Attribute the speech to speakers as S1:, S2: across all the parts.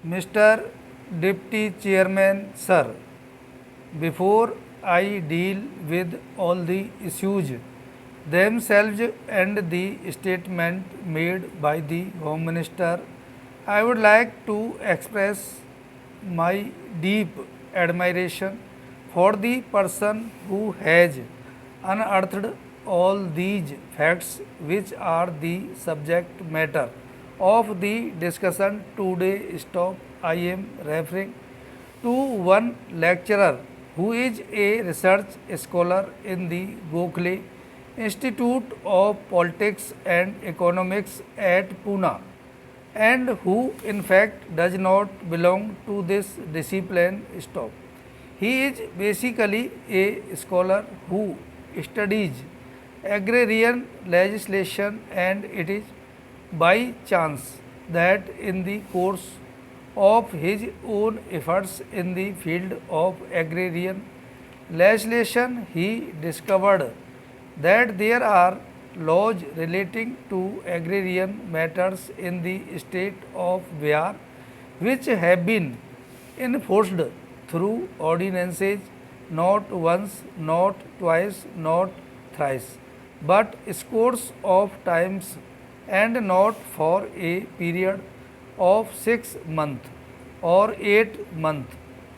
S1: Mr. Deputy Chairman, sir, before I deal with all the issues themselves and the statement made by the Home Minister, I would like to express my deep admiration for the person who has unearthed all these facts which are the subject matter of the discussion today. Stop. I am referring to one lecturer who is a research scholar in the Gokhale Institute of Politics and Economics at Pune and who in fact does not belong to this discipline. Stop. He is basically a scholar who studies agrarian legislation, and it is by chance that in the course of his own efforts in the field of agrarian legislation, he discovered that there are laws relating to agrarian matters in the state of Bihar which have been enforced through ordinances not once, not twice, not thrice, but scores of times, and not for a period of 6 months or 8 months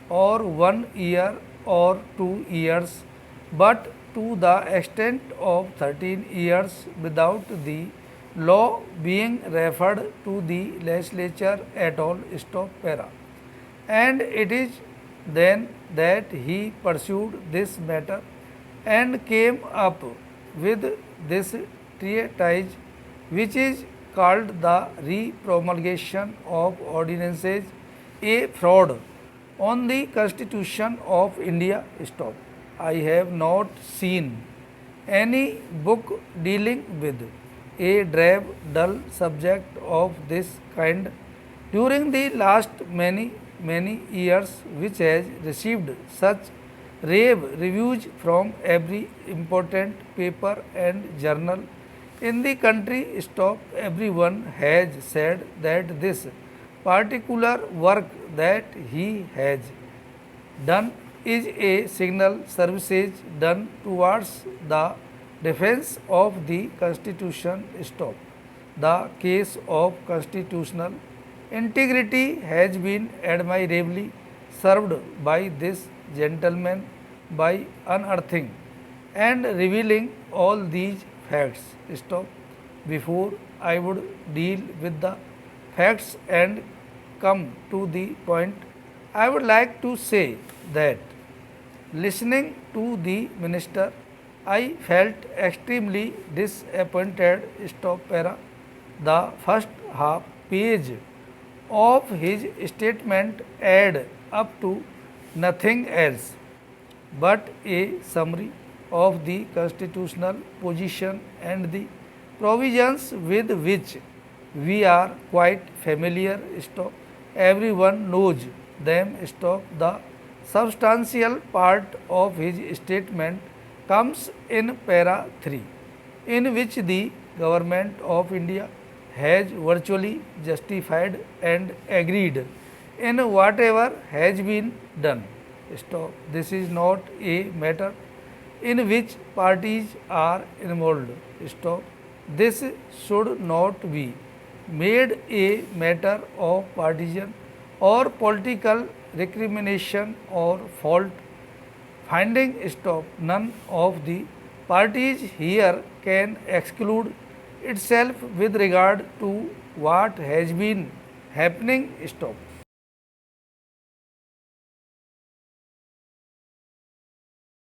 S1: or 1 year or 2 years, but to the extent of 13 years without the law being referred to the legislature at all. Stop para. And it is then that he pursued this matter and came up with this treatise, which is called the Repromulgation of Ordinances, a fraud on the Constitution of India. Stop. I have not seen any book dealing with a drab, dull subject of this kind during the last many years, which has received such rave reviews from every important paper and journal in the country. Stop. Everyone has said that this particular work that he has done is a signal services done towards the defense of the Constitution. Stop. The case of constitutional integrity has been admirably served by this gentleman by unearthing and revealing all these facts. Stop. Before I would deal with the facts and come to the point, I would like to say that listening to the minister, I felt extremely disappointed. Stop para. The first half page of his statement add up to nothing else but a summary of the constitutional position and the provisions with which we are quite familiar. Stop. Everyone knows them. Stop. The substantial part of his statement comes in para 3, in which the government of India has virtually justified and agreed in whatever has been done. Stop. This is not a matter in which parties are involved. Stop. This should not be made a matter of partisan or political recrimination or fault finding. Stop. None of the parties here can exclude itself with regard to what has been happening. Stop.